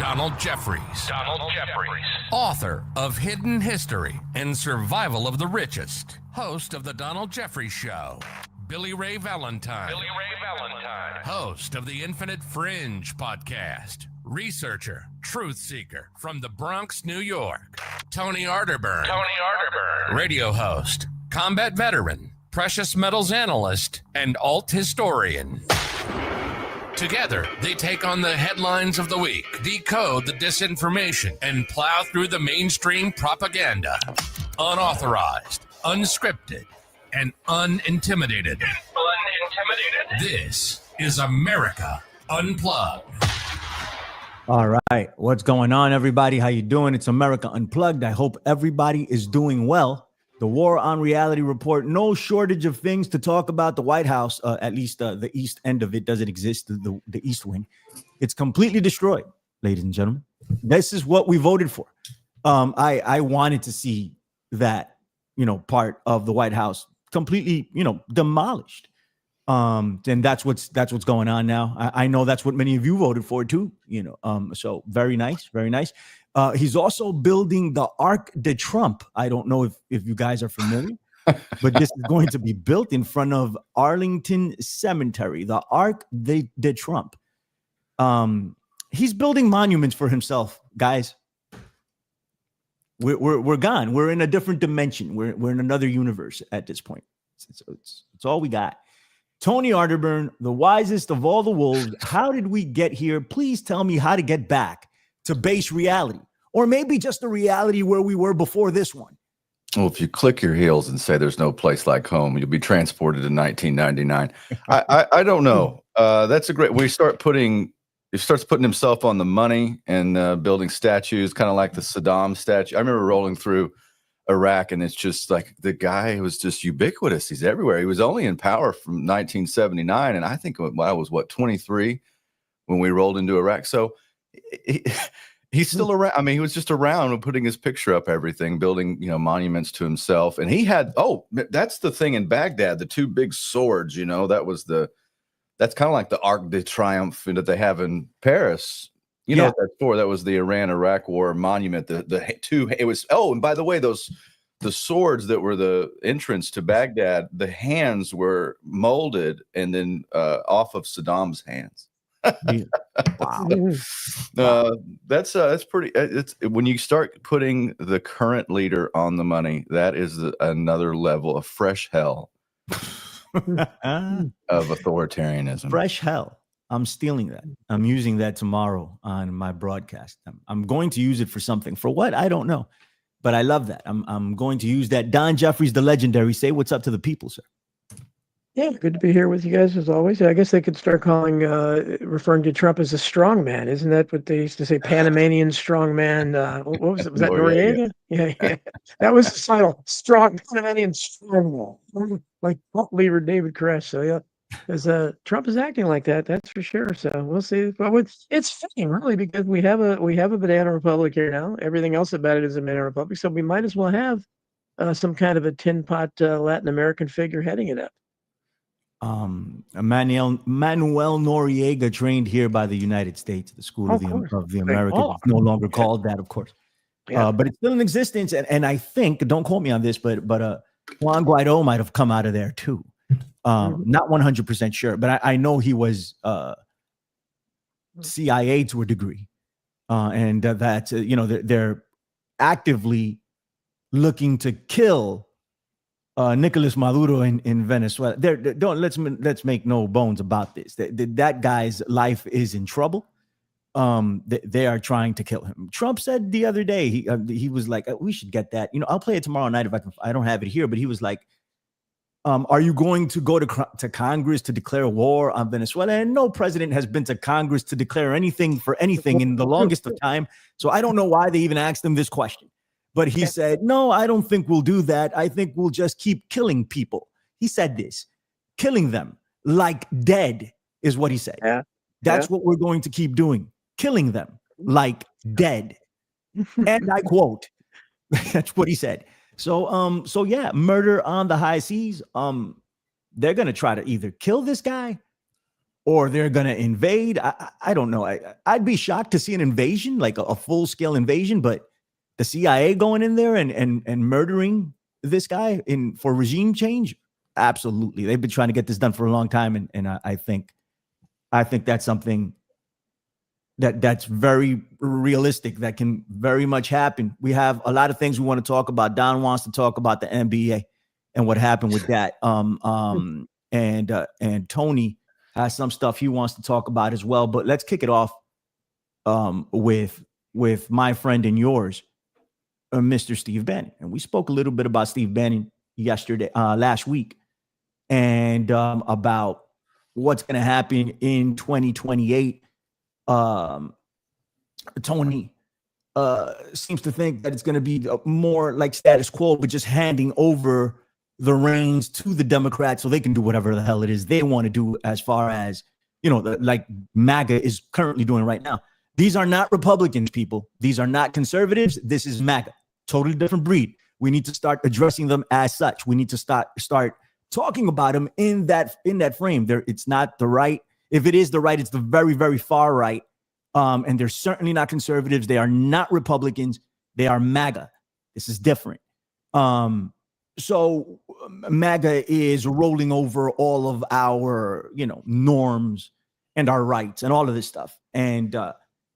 Donald Jeffries. Author of Hidden History and Survival of the Richest. Host of The Donald Jeffries Show. Billy Ray Valentine. Host of the Infinite Fringe podcast. Researcher, truth seeker from the Bronx, New York. Tony Arterburn. Radio host, combat veteran, precious metals analyst, and alt historian. Together, they take on the headlines of the week, decode the disinformation, and plow through the mainstream propaganda. Unauthorized, unscripted, and unintimidated. This is America Unplugged. All right, what's going on, everybody? How you doing? It's America Unplugged. I hope everybody is doing well. The War on Reality report, no shortage of things to talk about. The White House, at least the east end of it doesn't exist, the east wing. It's completely destroyed, ladies and gentlemen. This is what we voted for. I wanted to see that, part of the White House completely, demolished. And that's what's going on now. I know that's what many of you voted for too, so very nice, very nice. He's also building the Arc de Trump. I don't know if you guys are familiar, but this is going to be built in front of Arlington Cemetery, the Arc de Trump. He's building monuments for himself, guys. We're gone. We're in a different dimension. We're in another universe at this point. It's all we got. Tony Arterburn, the wisest of all the wolves. How did we get here? Please tell me how to get back to base reality, or maybe just a reality where we were before this one. Well, if you click your heels and say there's no place like home, you'll be transported to 1999. I don't know. That's a great. He starts putting himself on the money and building statues, kind of like the Saddam statue. I remember rolling through Iraq, and it's just like the guy was just ubiquitous. He's everywhere. He was only in power from 1979, and I think I was 23 when we rolled into Iraq. So he's still around. I mean, he was just around putting his picture up, everything, building, monuments to himself. And he had, that's the thing in Baghdad, the two big swords, that's kind of like the Arc de Triomphe that they have in Paris. What that's for? That was the Iran-Iraq War monument. And by the way, the swords that were the entrance to Baghdad, the hands were molded and then off of Saddam's hands. Wow. That's pretty. It's when you start putting the current leader on the money, that is another level of fresh hell of authoritarianism. Fresh hell. I'm stealing that. I'm using that tomorrow on my broadcast. I'm going to use it for something. For what? I don't know, but I love that. I'm going to use that. Don Jeffries, the legendary. Say what's up to the people, sir. Yeah, good to be here with you guys as always. I guess they could start referring to Trump as a strong man. Isn't that what they used to say? Panamanian strong man. What was it? Was that Noriega? Yeah. That was the title. Strong Panamanian strong man. Like leader David Koresh. So yeah, because Trump is acting like that. That's for sure. So we'll see. But it's fitting, really, because we have a banana republic here now. Everything else about it is a banana republic. So we might as well have some kind of a tin pot Latin American figure heading it up. Manuel Noriega trained here by the United States, the School of the Americas. It's no longer called that, of course. Yeah. But it's still in existence, and I think, don't quote me on this, but Juan Guaido might have come out of there too. Not 100% sure, but I know he was CIA to a degree, and that they're actively looking to kill Nicolas Maduro in Venezuela. Let's make no bones about this. That guy's life is in trouble. They are trying to kill him. Trump said the other day he was like, we should get that. I'll play it tomorrow night if I don't have it here. But he was like, are you going to go to Congress to declare war on Venezuela? And no president has been to Congress to declare anything for anything in the longest of time. So I don't know why they even asked him this question. But he said, no, I don't think we'll do that. I think we'll just keep killing people. He said this, killing them like dead is what he said. Yeah. That's what we're going to keep doing, killing them like dead. And I quote, that's what he said. So yeah, murder on the high seas. They're going to try to either kill this guy or they're going to invade. I don't know. I'd be shocked to see an invasion, like a full-scale invasion, but the CIA going in there and murdering this guy for regime change, absolutely. They've been trying to get this done for a long time, and I think that's something that's very realistic, that can very much happen. We have a lot of things we want to talk about. Don wants to talk about the NBA and what happened with that. And Tony has some stuff he wants to talk about as well. But let's kick it off with my friend and yours, Mr. Steve Bannon. And we spoke a little bit about Steve Bannon last week, and about what's going to happen in 2028. Tony seems to think that it's going to be more like status quo, but just handing over the reins to the Democrats so they can do whatever the hell it is they want to do, as far as, like MAGA is currently doing right now. These are not Republicans, people. These are not conservatives. This is MAGA. Totally different breed. We need to start addressing them as such. We need to start talking about them in that frame. It's not the right. If it is the right, it's the very, very far right. And they're certainly not conservatives. They are not Republicans. They are MAGA. This is different. So MAGA is rolling over all of our, norms and our rights and all of this stuff. And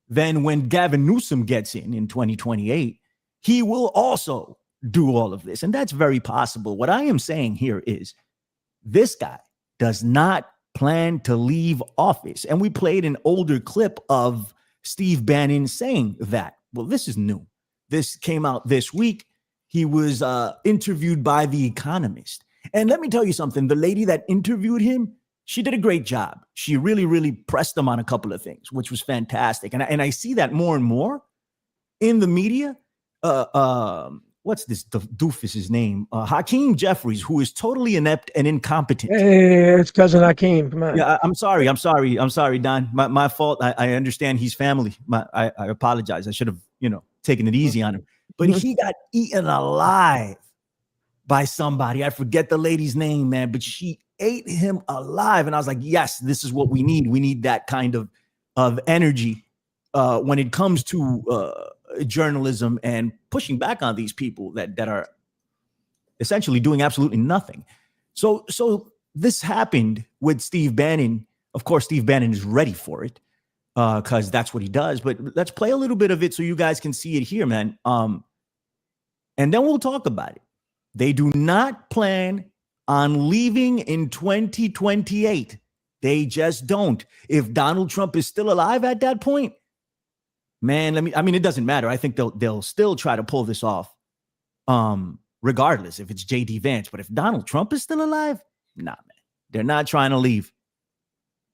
then when Gavin Newsom gets in 2028, he will also do all of this. And that's very possible. What I am saying here is this guy does not plan to leave office. And we played an older clip of Steve Bannon saying that. Well, this is new. This came out this week. He was interviewed by The Economist. And let me tell you something. The lady that interviewed him, she did a great job. She really, really pressed him on a couple of things, which was fantastic. And I see that more and more in the media. What's this doofus's name? Hakeem Jeffries, who is totally inept and incompetent. Hey, it's cousin Hakeem. Come on. Yeah, I'm sorry, Don. My fault. I understand he's family. I apologize. I should have, taken it easy on him. But he got eaten alive by somebody. I forget the lady's name, man, but she ate him alive. And I was like, yes, this is what we need. We need that kind of energy when it comes to journalism and pushing back on these people that are essentially doing absolutely nothing. So this happened with Steve Bannon. Of course, Steve Bannon is ready for it because that's what he does. But let's play a little bit of it so you guys can see it here, man. And then we'll talk about it. They do not plan on leaving in 2028. They just don't. If Donald Trump is still alive at that point, man, it doesn't matter. I think they'll still try to pull this off, regardless if it's J.D. Vance. But if Donald Trump is still alive, nah, man, they're not trying to leave.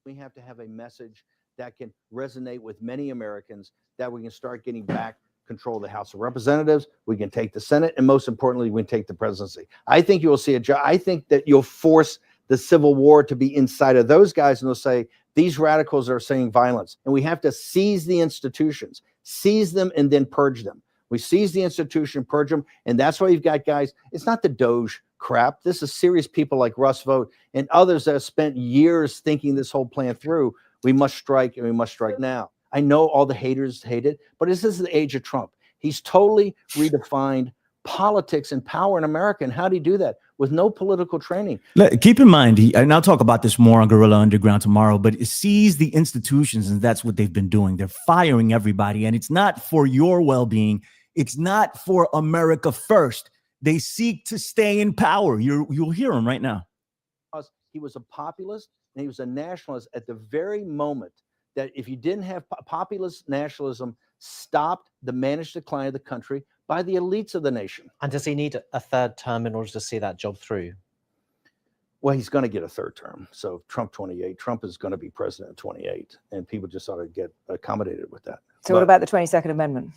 We have to have a message that can resonate with many Americans, that we can start getting back control of the House of Representatives. We can take the Senate, and most importantly, we can take the presidency. I think you will see I think that you'll force the Civil War to be inside of those guys, and they'll say, these radicals are saying violence, and we have to seize the institutions, seize them, and then purge them. We seize the institution, purge them, and that's why you've got guys. It's not the Doge crap. This is serious people like Russ Vought and others that have spent years thinking this whole plan through. We must strike, and we must strike now. I know all the haters hate it, but this is the age of Trump. He's totally redefined politics and power in America. And how do you do that? With no political training. Keep in mind, and I'll talk about this more on Guerrilla Underground tomorrow, but it sees the institutions, and that's what they've been doing. They're firing everybody, and it's not for your well-being. It's not for America first. They seek to stay in power. You'll hear them right now. He was a populist, and he was a nationalist at the very moment that if you didn't have populist nationalism stopped the managed decline of the country by the elites of the nation. And does he need a third term in order to see that job through? Well, he's going to get a third term. So Trump 28, Trump is going to be president in 28, and people just ought to get accommodated with that. So what about the 22nd Amendment?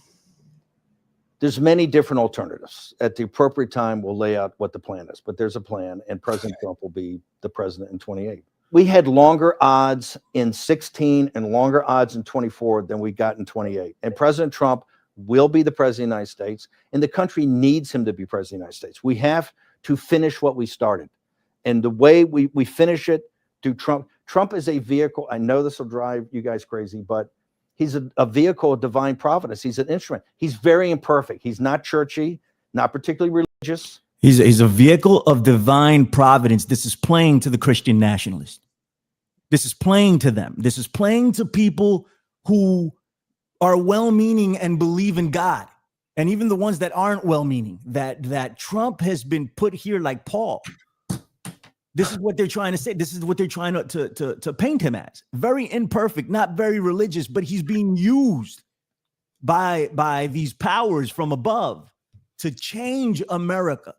There's many different alternatives. At the appropriate time, we'll lay out what the plan is, but there's a plan, and President Trump will be the president in 28. We had longer odds in 16 and longer odds in 24 than we got in 28. And President Trump will be the president of the United States, and the country needs him to be president of the United States. We have to finish what we started. And the way we finish it through Trump Trump is a vehicle. I know this will drive you guys crazy, but he's a vehicle of divine providence. He's an instrument. He's very imperfect. He's not churchy, not particularly religious. He's a vehicle of divine providence. This is playing to the Christian nationalist. This is playing to them. This is playing to people who are well-meaning and believe in God. And even the ones that aren't well-meaning, that Trump has been put here like Paul. This is what they're trying to say. This is what they're trying to paint him as. Very imperfect, not very religious, but he's being used by these powers from above to change America.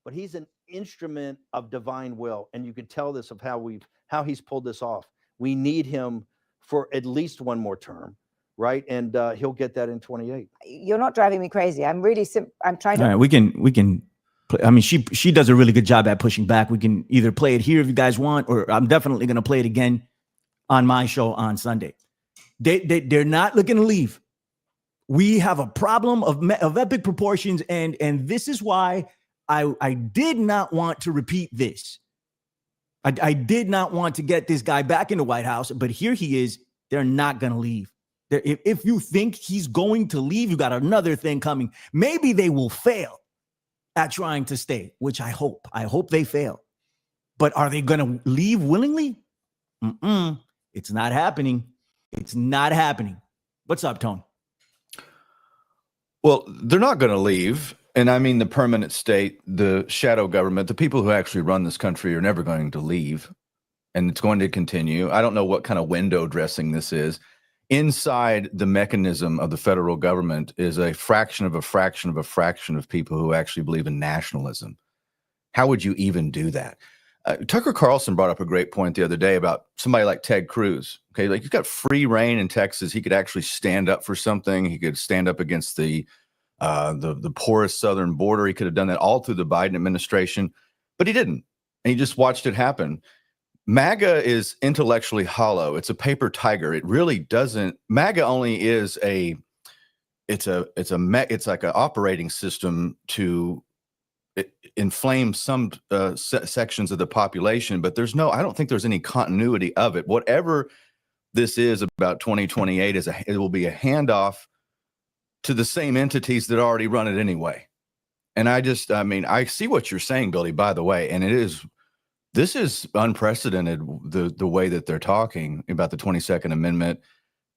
But he's an instrument of divine will, and you can tell this of how he's pulled this off. We need him for at least one more term, right? And he'll get that in 28. You're not driving me crazy. I'm really I'm trying to. All right, we can. I mean, she does a really good job at pushing back. We can either play it here if you guys want, or I'm definitely going to play it again on my show on Sunday. They're not looking to leave. We have a problem of epic proportions, and this is why I did not want to repeat this. I did not want to get this guy back in the White House, but here he is. They're not going to leave. If you think he's going to leave, you got another thing coming. Maybe they will fail at trying to stay, which I hope. I hope they fail. But are they going to leave willingly? It's not happening. It's not happening. What's up, Tone? Well, they're not going to leave. And I mean the permanent state, the shadow government, the people who actually run this country are never going to leave. And it's going to continue. I don't know what kind of window dressing this is. Inside the mechanism of the federal government is a fraction of a fraction of a fraction of people who actually believe in nationalism. How would you even do that? Tucker Carlson brought up a great point the other day about somebody like Ted Cruz. Okay, like you've got free reign in Texas. He could actually stand up for something. He could stand up against the porous southern border. He could have done that all through the Biden administration, but he didn't. And he just watched it happen. MAGA is intellectually hollow. It's a paper tiger. It really doesn't. MAGA only is it's like an operating system to inflame some sections of the population, but I don't think there's any continuity of it. Whatever this is about 2028 it will be a handoff to the same entities that already run it anyway. And I see what you're saying, Billy, by the way, and this is unprecedented, the way that they're talking about the 22nd Amendment.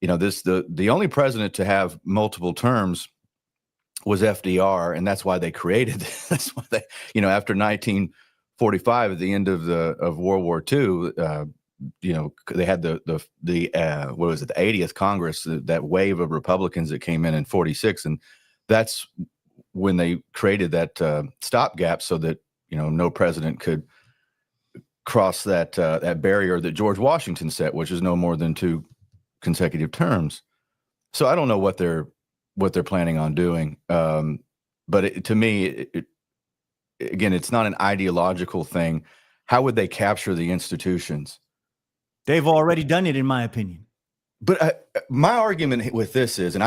You know, the only president to have multiple terms was FDR, and that's why they created. That's why they, after 1945, at the end of World War II, they had the 80th Congress, that wave of Republicans that came in 46, and that's when they created that stopgap so that no president could cross that barrier that George Washington set, which is no more than 2 consecutive terms. So I don't know what they're planning on doing, but to me, again, it's not an ideological thing. How would they capture the institutions? They've already done it, in my opinion. But my argument with this is, and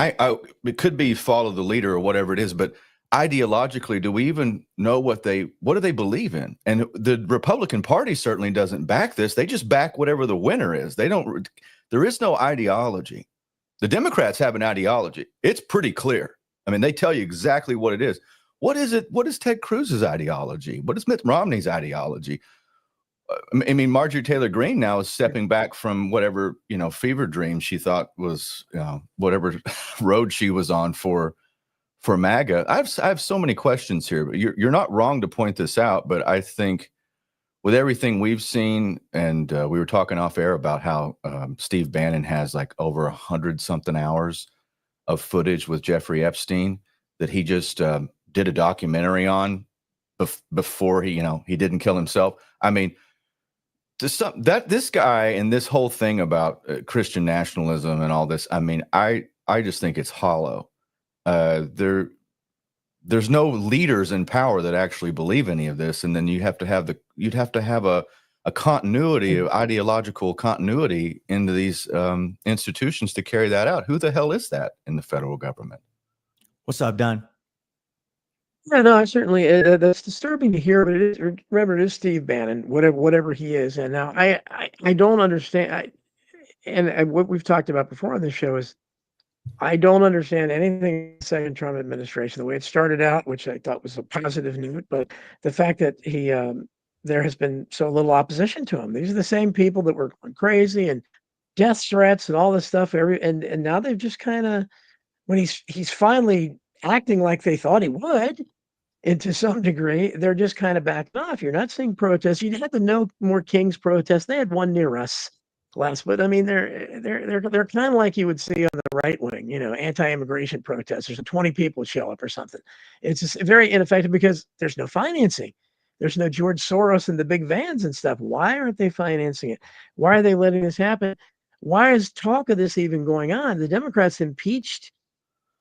it could be follow the leader or whatever it is, but ideologically, do we even know what do they believe in? And the Republican Party certainly doesn't back this. They just back whatever the winner is. There is no ideology. The Democrats have an ideology. It's pretty clear. I mean, they tell you exactly what it is. What is it? What is Ted Cruz's ideology? What is Mitt Romney's ideology? I mean, Marjorie Taylor Greene now is stepping back from whatever, fever dream she thought was, whatever road she was on for MAGA. I have so many questions here, but you're not wrong to point this out. But I think with everything we've seen, and we were talking off air about how Steve Bannon has like over 100-something hours of footage with Jeffrey Epstein that he just did a documentary on before he didn't kill himself. I mean, this guy and this whole thing about Christian nationalism and all this, I mean, I just think it's hollow. There's no leaders in power that actually believe any of this, and then you'd have to have a continuity of ideological continuity into these institutions to carry that out. Who the hell is that in the federal government? What's up, Don? Yeah, no, I certainly that's disturbing to hear, but it is. Remember, it is Steve Bannon, whatever he is, and now I don't understand. And what we've talked about before on this show is I don't understand anything in the second Trump administration, the way it started out, which I thought was a positive note, but the fact that there has been so little opposition to him. These are the same people that were going crazy and death threats and all this stuff. And now they've just kind of, when he's finally acting like they thought he would, and to some degree, they're just kind of backing off. You're not seeing protests. You had the No More Kings protest. They had one near us last, but I mean, they're kind of like you would see on the right wing, anti-immigration protesters. 20 people show up or something. It's just very ineffective because there's no financing. There's no George Soros and the big vans and stuff. Why aren't they financing it? Why are they letting this happen? Why is talk of this even going on? The Democrats impeached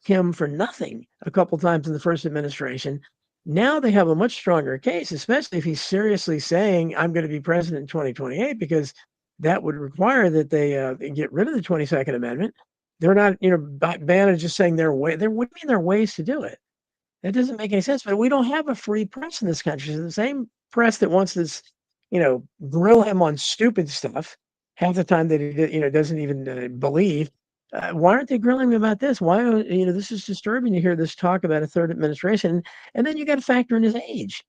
him for nothing a couple times in the first administration. Now they have a much stronger case, especially if he's seriously saying, I'm going to be president in 2028, because that would require that they get rid of the 22nd Amendment. They're not, Bannon just saying there what do you mean there are ways to do it? That doesn't make any sense. But we don't have a free press in this country. So the same press that wants to, grill him on stupid stuff half the time that he, doesn't even believe. Why aren't they grilling me about this? Why, this is disturbing to hear this talk about a third administration. And then you got to factor in his age.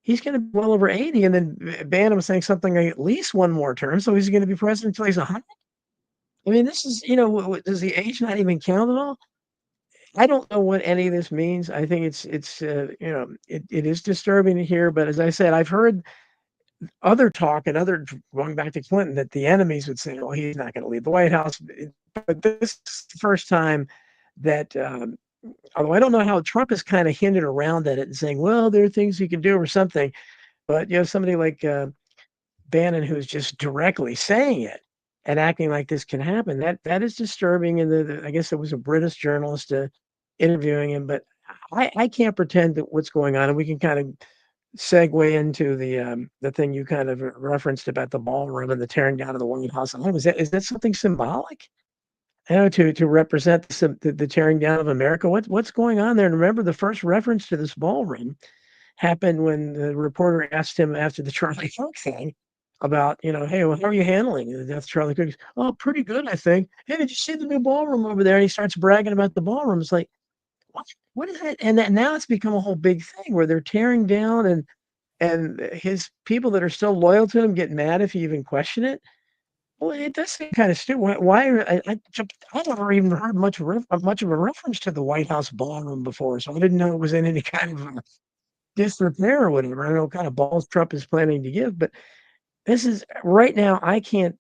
He's going to be well over 80, and then Bannon was saying something like at least one more term. So he's going to be president until he's 100. I mean, this is, does the age not even count at all? I don't know what any of this means. I think it is disturbing to hear. But as I said, I've heard other talk and going back to Clinton, that the enemies would say, well, he's not going to leave the White House. But this is the first time that, although I don't know how Trump has kind of hinted around at it and saying, well, there are things he can do or something. But, somebody like Bannon, who's just directly saying it and acting like this can happen, that is disturbing. And I guess it was a British journalist interviewing him, but I can't pretend that what's going on, and we can kind of segue into the thing you kind of referenced about the ballroom and the tearing down of the White House. Is that something symbolic? To represent the tearing down of America? What's going on there? And remember, the first reference to this ballroom happened when the reporter asked him after the Charlie Kirk thing about, hey, well, how are you handling the death of Charlie Kirk? Oh, pretty good, I think. Hey, did you see the new ballroom over there? And he starts bragging about the ballroom. It's like, what is that? And now it's become a whole big thing where they're tearing down, and his people that are still loyal to him get mad if you even question it. Well, it does seem kind of stupid. Why I never even heard much of a reference to the White House ballroom before, so I didn't know it was in any kind of disrepair or whatever. I don't know what kind of balls Trump is planning to give, but this is right now. I can't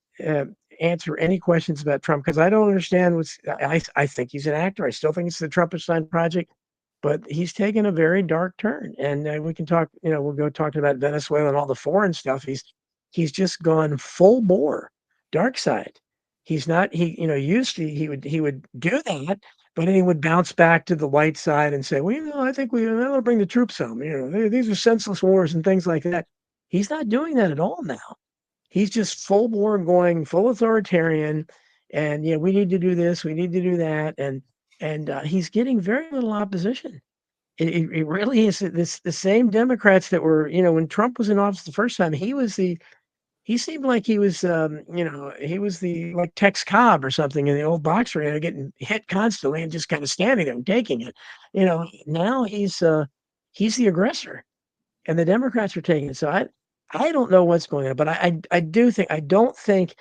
answer any questions about Trump because I don't understand what's. I think he's an actor. I still think it's the Trumpist project, but he's taken a very dark turn. And we can talk. We'll go talking about Venezuela and all the foreign stuff. He's just gone full bore, dark side. He's not. Usually he would do that, but then he would bounce back to the light side and say, well, I think we'll bring the troops home. These are senseless wars and things like that. He's not doing that at all now. He's just full bore going full authoritarian, and we need to do this, we need to do that, and he's getting very little opposition. It really is the same Democrats that were, when Trump was in office the first time, he seemed like he was, he was the like Tex Cobb or something in the old box arena, getting hit constantly and just kind of standing there and taking it. Now he's the aggressor, and the Democrats are taking it. So I don't know what's going on, but I don't think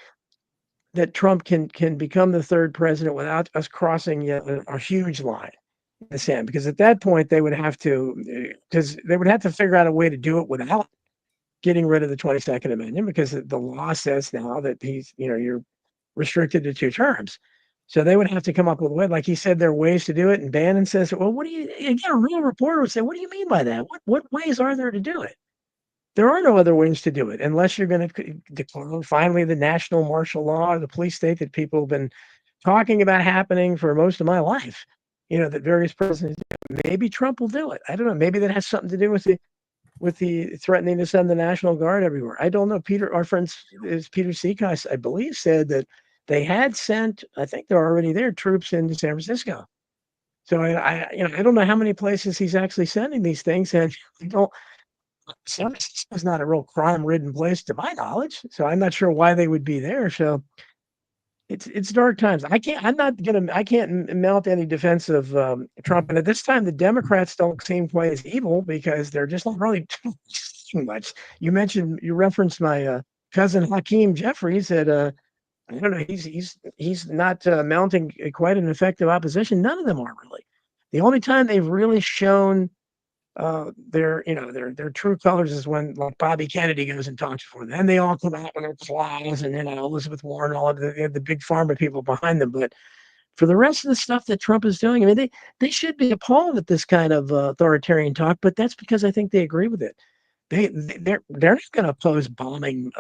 that Trump can become the third president without us crossing a huge line in the sand, because at that point they would have to figure out a way to do it without getting rid of the 22nd Amendment, because the law says now that you're restricted to 2 terms. So they would have to come up with a way. Like he said, there are ways to do it. And Bannon says, well, again, a real reporter would say, what do you mean by that? What ways are there to do it? There are no other ways to do it unless you're going to declare finally the national martial law or the police state that people have been talking about happening for most of my life. That various presidents do. Maybe Trump will do it. I don't know. Maybe that has something to do with the threatening to send the National Guard everywhere. I don't know. Our friend is Peter Seacos, I believe, said that they had sent, I think they're already there, troops into San Francisco. So I don't know how many places he's actually sending these things, and I don't. San Francisco is not a real crime-ridden place, to my knowledge. So I'm not sure why they would be there. So it's dark times. I can't mount any defense of Trump. And at this time, the Democrats don't seem quite as evil because they're just not really doing much. You referenced my cousin Hakeem Jeffries. That I don't know. He's not mounting quite an effective opposition. None of them are really. The only time they've really shown their true colors is when like Bobby Kennedy goes and talks for them. Then they all come out with their claws, and Elizabeth Warren, all of the big pharma people behind them. But for the rest of the stuff that Trump is doing, I mean, they should be appalled at this kind of authoritarian talk. But that's because I think they agree with it. They're not going to oppose bombing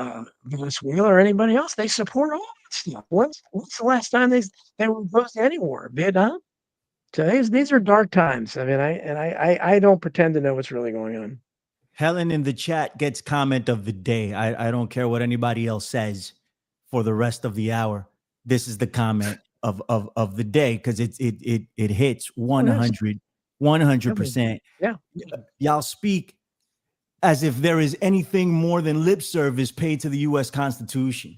Venezuela or anybody else. They support all that stuff. When's the last time they were opposed to any war? Vietnam. So these are dark times. I mean, I don't pretend to know what's really going on. Helen in the chat gets comment of the day. I don't care what anybody else says for the rest of the hour. This is the comment of the day because it hits 100%. Yeah. Y'all speak as if there is anything more than lip service paid to the U.S. Constitution.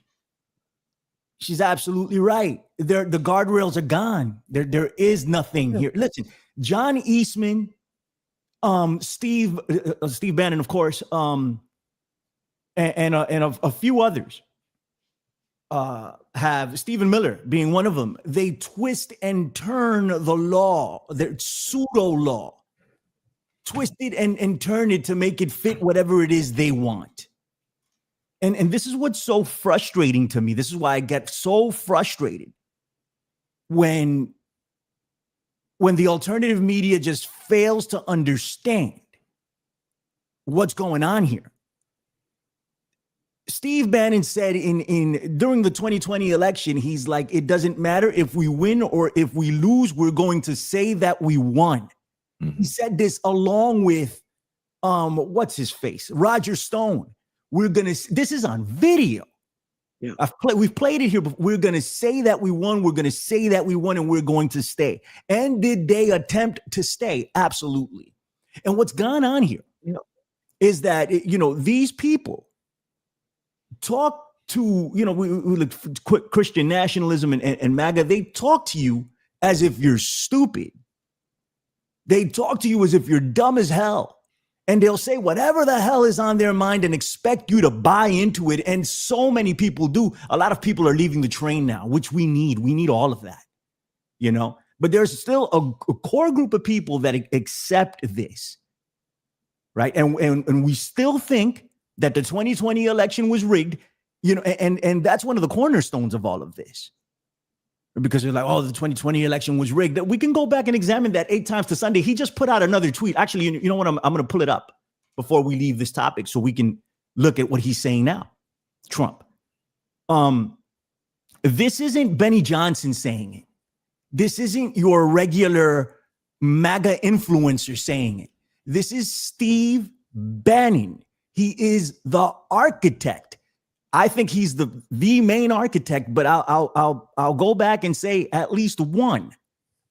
She's absolutely right. The guardrails are gone. There is nothing here. Listen, John Eastman, Steve Bannon, of course, and a few others have, Stephen Miller being one of them. They twist and turn the law, their pseudo law, twist it and turn it to make it fit whatever it is they want. And this is what's so frustrating to me. This is why I get so frustrated when the alternative media just fails to understand what's going on here. Steve Bannon said during the 2020 election, he's like, it doesn't matter if we win or if we lose, we're going to say that we won. Mm-hmm. He said this along with what's his face? Roger Stone. This is on video. Yeah. We've played it here, but we're going to say that we won. We're going to say that we won, and we're going to stay. And did they attempt to stay? Absolutely. And what's gone on here is that, these people talk to, we look quick Christian nationalism and MAGA. They talk to you as if you're stupid. They talk to you as if you're dumb as hell. And they'll say whatever the hell is on their mind and expect you to buy into it. And so many people do. A lot of people are leaving the train now, which we need. We need all of that, But there's still a core group of people that accept this, right? And we still think that the 2020 election was rigged, and that's one of the cornerstones of all of this. Because they're like, oh, the 2020 election was rigged. We can go back and examine that 8 times to Sunday. He just put out another tweet. Actually, you know what? I'm going to pull it up before we leave this topic so we can look at what he's saying now. Trump. This isn't Benny Johnson saying it. This isn't your regular MAGA influencer saying it. This is Steve Bannon. He is the architect. I think he's the main architect, but I'll go back and say at least one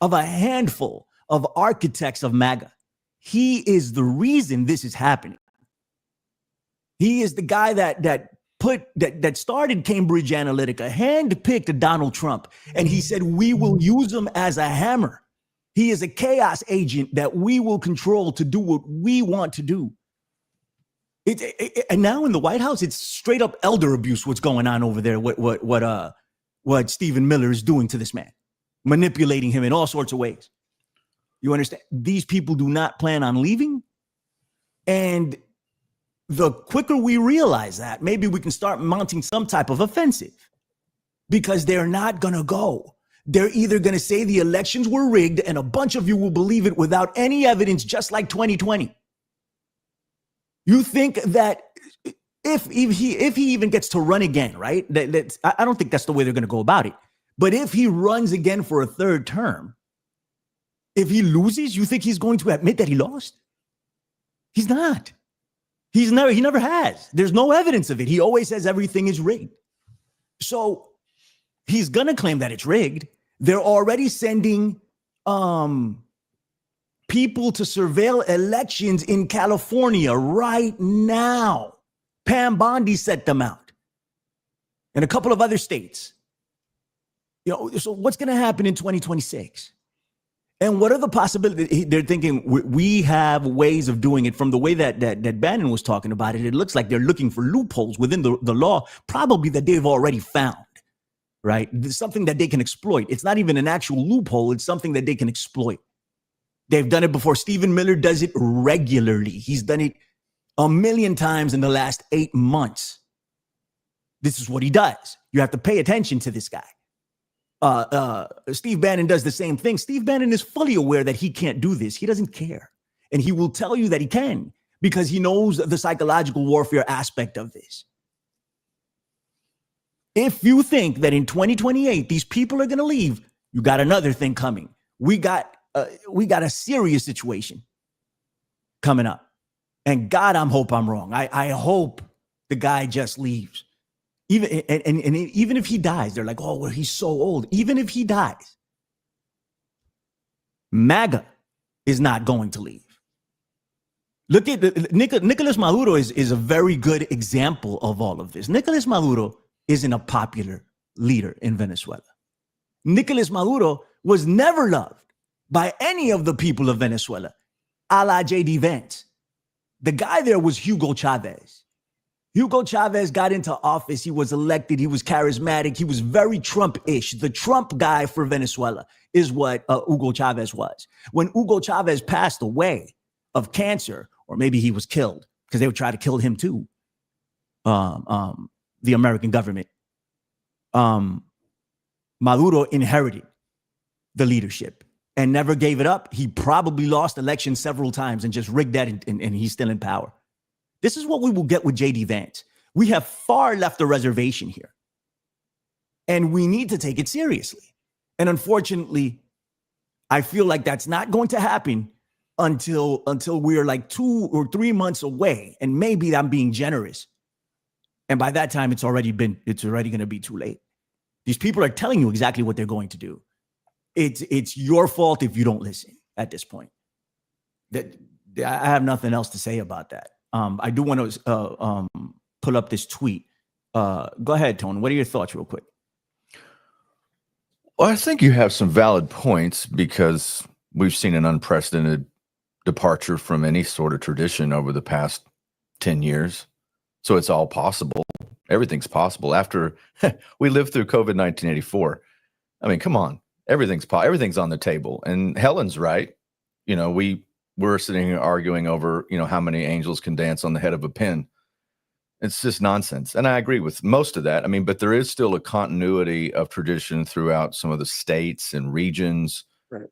of a handful of architects of MAGA. He is the reason this is happening. He is the guy that started Cambridge Analytica, handpicked Donald Trump, and he said we will use him as a hammer. He is a chaos agent that we will control to do what we want to do. And now in the White House, it's straight up elder abuse. What's going on over there? What Stephen Miller is doing to this man, manipulating him in all sorts of ways. You understand? These people do not plan on leaving, and the quicker we realize that, maybe we can start mounting some type of offensive, because they're not gonna go. They're either gonna say the elections were rigged, and a bunch of you will believe it without any evidence, just like 2020. You think that if he even gets to run again, right? I don't think that's the way they're going to go about it. But if he runs again for a third term, if he loses, you think he's going to admit that he lost? He's not. He never has. There's no evidence of it. He always says everything is rigged. So he's going to claim that it's rigged. They're already sending people to surveil elections in California right now. Pam Bondi set them out, and a couple of other states. So what's going to happen in 2026? And what are the possibilities? They're thinking we have ways of doing it. From the way that Bannon was talking about it, it looks like they're looking for loopholes within the law, probably that they've already found, right? There's something that they can exploit. It's not even an actual loophole. It's something that they can exploit. They've done it before. Stephen Miller does it regularly. He's done it a million times in the last 8 months. This is what he does. You have to pay attention to this guy. Steve Bannon does the same thing. Steve Bannon is fully aware that he can't do this. He doesn't care. And he will tell you that he can because he knows the psychological warfare aspect of this. If you think that in 2028, these people are going to leave, you got another thing coming. We got a serious situation coming up. And God, I hope I'm wrong. I hope the guy just leaves. Even if he dies, they're like, oh, well, he's so old. Even if he dies, MAGA is not going to leave. Look at Nicolas Maduro is a very good example of all of this. Nicolas Maduro isn't a popular leader in Venezuela. Nicolas Maduro was never loved by any of the people of Venezuela, a la J.D. Vance. The guy there was Hugo Chavez. Hugo Chavez got into office. He was elected. He was charismatic. He was very Trump-ish. The Trump guy for Venezuela is what Hugo Chavez was. When Hugo Chavez passed away of cancer, or maybe he was killed because they would try to kill him too, the American government, Maduro inherited the leadership and never gave it up. He probably lost elections several times and just rigged that, and he's still in power. This is what we will get with J.D. Vance. We have far left the reservation here, and we need to take it seriously. And unfortunately, I feel like that's not going to happen until we're like 2 or 3 months away, and maybe I'm being generous. And by that time, it's already going to be too late. These people are telling you exactly what they're going to do. It's your fault if you don't listen at this point. That I have nothing else to say about that. I do want to pull up this tweet. Go ahead, Tone. What are your thoughts real quick? Well, I think you have some valid points because we've seen an unprecedented departure from any sort of tradition over the past 10 years. So it's all possible. Everything's possible. After we lived through COVID 1984, I mean, come on, everything's on the table. And Helen's right. You know, we're sitting here arguing over, how many angels can dance on the head of a pin. It's just nonsense. And I agree with most of that. I mean, but there is still a continuity of tradition throughout some of the states and regions. Right.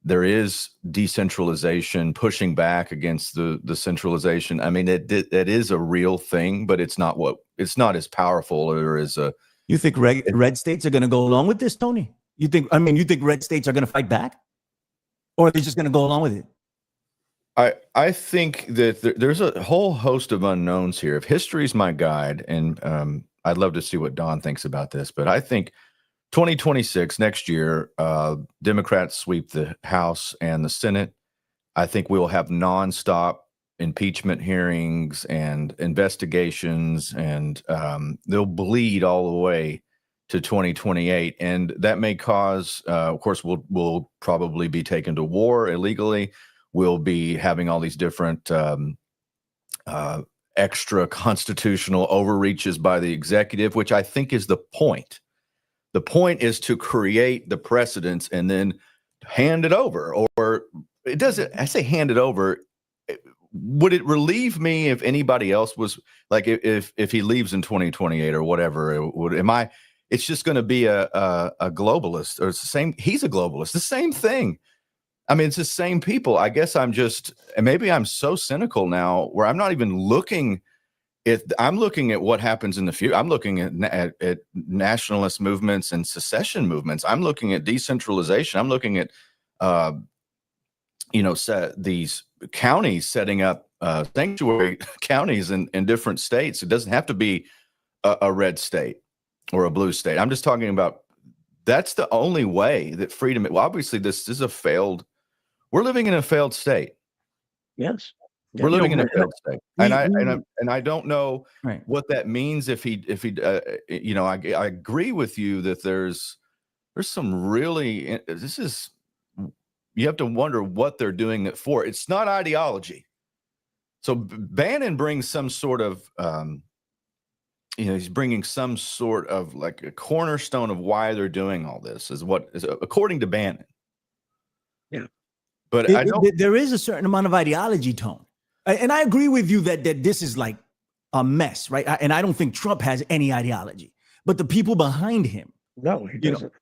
There is decentralization, pushing back against the centralization. I mean, it is a real thing, but it's not as powerful or as a. You think red states are going to go along with this, Tony? You think red states are going to fight back, or are they just going to go along with it? I think that there's a whole host of unknowns here. If history's my guide, and I'd love to see what Don thinks about this, but I think 2026, next year, Democrats sweep the House and the Senate. I think we'll have nonstop impeachment hearings and investigations, and they'll bleed all the way to 2028. And that may cause, of course, we'll probably be taken to war illegally. We'll be having all these different extra constitutional overreaches by the executive, which I think is the point. The point is to create the precedents and then hand it over. Or it doesn't, I say hand it over. Would it relieve me if anybody else was like, if he leaves in 2028 or whatever, it's just going to be a globalist, or it's the same. He's a globalist, the same thing. I mean, it's the same people. I guess and maybe I'm so cynical now where I'm not even looking I'm looking at what happens in the future. I'm looking at nationalist movements and secession movements. I'm looking at decentralization. I'm looking at, these counties setting up sanctuary counties in different states. It doesn't have to be a red state or a blue state. I'm just talking about that's the only way that freedom. Well, obviously, this is a failed We're living in a failed state. Yes. We're living in a failed state, and I don't know Right. what that means. If he, you know, I agree with you that there's some really, you have to wonder what they're doing it for. It's not ideology. So Bannon brings some sort of, he's bringing some sort of like a cornerstone of why they're doing all this is according to Bannon. Yeah. But there is a certain amount of ideology, Tone. And I agree with you that this is like a mess, right? And I don't think Trump has any ideology, but the people behind him, no, he doesn't.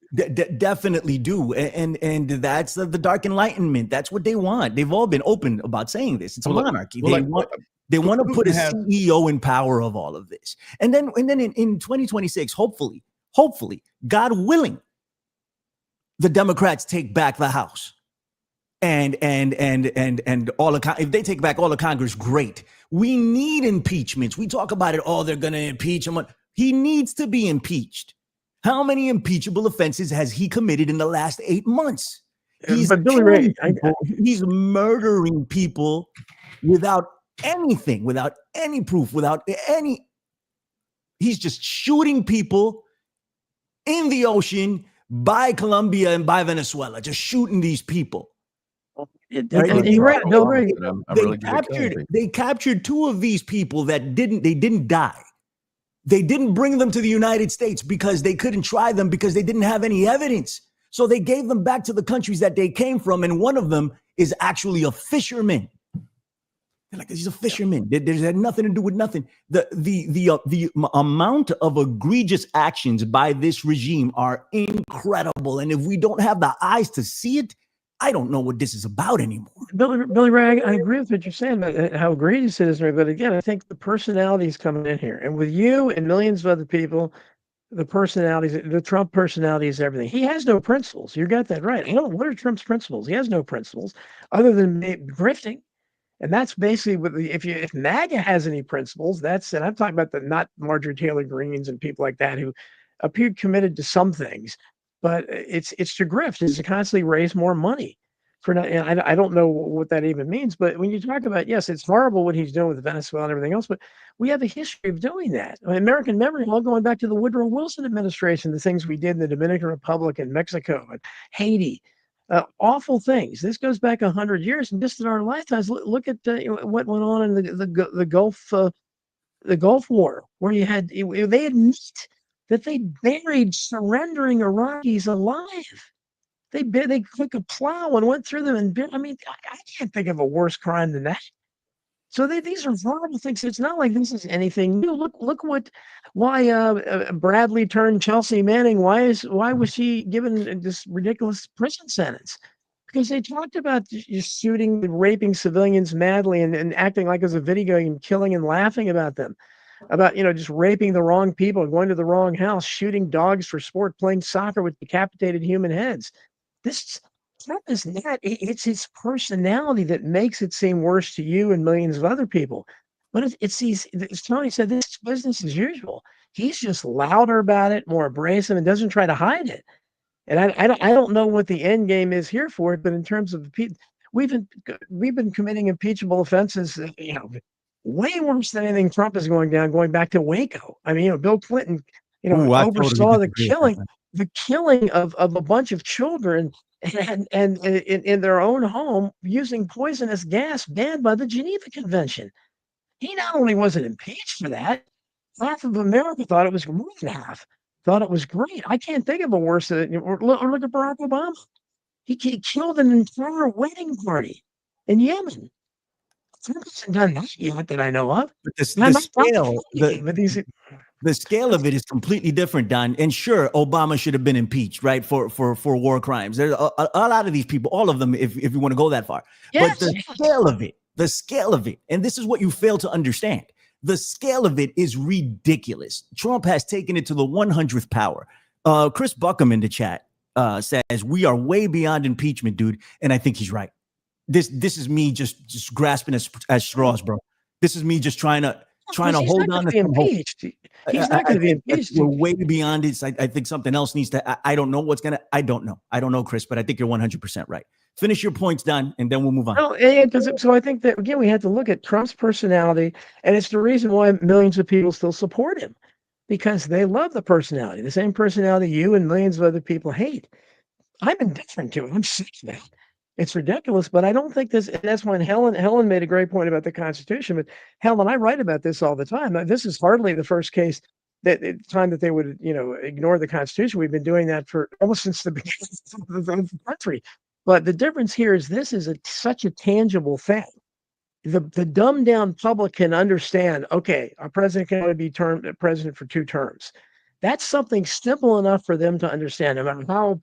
Definitely do. And that's the dark enlightenment. That's what they want. They've all been open about saying this. It's a monarchy. They want to put a CEO in power of all of this. And then in 2026, hopefully, God willing, the Democrats take back the House. And all if they take back all of Congress, great. We need impeachments. We talk about it. Oh, they're going to impeach him. He needs to be impeached. How many impeachable offenses has he committed in the last 8 months? He's murdering people without anything, without any proof, he's just shooting people in the ocean by Colombia and by Venezuela, just shooting these people. They captured 2 of these people that didn't die. They didn't bring them to the United States because they couldn't try them because they didn't have any evidence. So they gave them back to the countries that they came from. And one of them is actually a fisherman. They're like, he's a fisherman. There's had nothing to do with nothing. The amount of egregious actions by this regime are incredible. And if we don't have the eyes to see it, I don't know what this is about anymore. Billy Ray, I agree with what you're saying about how egregious it is. But again, I think the personalities coming in here, and with you and millions of other people, the personalities, the Trump personality is everything. He has no principles. You got that right. I don't know, what are Trump's principles? He has no principles other than grifting. And that's basically what if MAGA has any principles, and I'm talking about not Marjorie Taylor Greens and people like that who appear committed to some things. But it's to grift, is to constantly raise more money and I don't know what that even means. But when you talk about, yes, it's horrible what he's doing with Venezuela and everything else, but we have a history of doing that. American memory, all going back to the Woodrow Wilson administration, the things we did in the Dominican Republic and Mexico and Haiti, awful things. This goes back 100 years, and just in our lifetimes, look at what went on in the Gulf War, where they admit that they buried surrendering Iraqis alive. They took a plow and went through them and I can't think of a worse crime than that. So these are horrible things. It's not like this is anything new. Look why Bradley turned Chelsea Manning. Why was she given this ridiculous prison sentence? Because they talked about just shooting and raping civilians madly and acting like it was a video game, killing and laughing about them. About just raping the wrong people, going to the wrong house, shooting dogs for sport, playing soccer with decapitated human heads. Trump is not. It's his personality that makes it seem worse to you and millions of other people. But it's these. As Tony said, this is business as usual. He's just louder about it, more abrasive, and doesn't try to hide it. And I don't know what the end game is here for it. But in terms of we've been committing impeachable offenses. Way worse than anything Trump is going back to Waco. I mean, Bill Clinton, oversaw the killing of a bunch of children and in their own home using poisonous gas banned by the Geneva Convention. He not only wasn't impeached for that, half of America thought it was more than half, thought it was great. I can't think of a worse than or look at Barack Obama. He killed an entire wedding party in Yemen. Trump hasn't done that yet that I know of. But the scale of it is completely different, Don. And sure, Obama should have been impeached, right, for war crimes. There's a lot of these people, all of them, if you want to go that far. Yes. But the scale of it, and this is what you fail to understand. The scale of it is ridiculous. Trump has taken it to the 100th power. Chris Buckham in the chat says we are way beyond impeachment, dude, and I think he's right. This is me just grasping at straws, bro. This is me just trying to trying to hold on to be some hope. impeached. He's not going to be impeached. We're way beyond it. I think something else needs to. I don't know what's gonna. I don't know, Chris. But I think you're 100% right. Finish your points, Don, and then we'll move on. No, so I think that again we have to look at Trump's personality, and it's the reason why millions of people still support him, because they love the personality, the same personality you and millions of other people hate. I'm indifferent to it. I'm sick of that. It's ridiculous, but I don't think this. And that's when Helen made a great point about the Constitution. But Helen, I write about this all the time. This is hardly the first case time that they would ignore the Constitution. We've been doing that for almost since the beginning of the country. But the difference here is this is such a tangible thing. The dumbed down public can understand. Okay, our president can only be president for 2 terms. That's something simple enough for them to understand, no matter how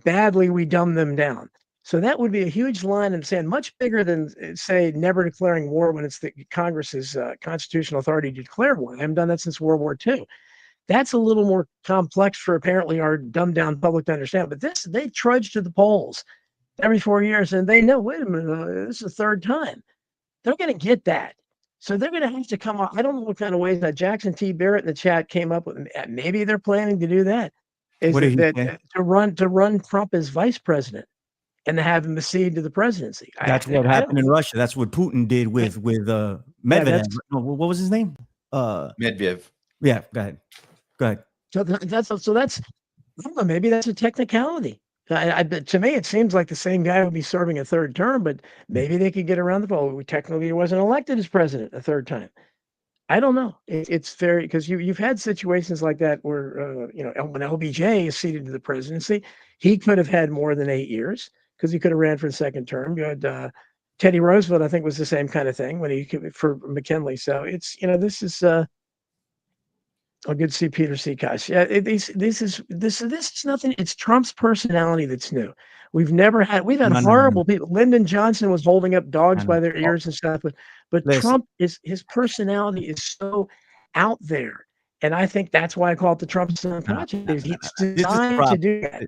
badly we dumb them down. So that would be a huge line in the sand, much bigger than, say, never declaring war when it's the Congress's constitutional authority to declare war. I haven't done that since World War II. That's a little more complex for apparently our dumbed down public to understand. But this, they trudge to the polls every 4 years, and they know, wait a minute, this is the 3rd time. They're going to get that. So they're going to have to come up. I don't know what kind of ways that Jackson T. Barrett in the chat came up with. Maybe they're planning to do that. To run Trump as vice president and to have him accede to the presidency. That's what happened in Russia. That's what Putin did with Medvedev. What was his name? Medvedev. Yeah, go ahead. So that's I don't know, maybe that's a technicality. To me, it seems like the same guy would be serving a 3rd term, but maybe they could get around the vote. Technically, he wasn't elected as president a 3rd time. I don't know. It's very, because you've had situations like that where when LBJ is seated to the presidency, he could have had more than 8 years because he could have ran for the 2nd term. You had Teddy Roosevelt, I think, was the same kind of thing when for McKinley. So it's this is. Good to see Peter Seacox. Yeah, this is nothing. It's Trump's personality that's new. We've had horrible people. Lyndon Johnson was holding up dogs by their ears and stuff, but Trump his personality is so out there, and I think that's why I call it the Trump project. He's designed to do that.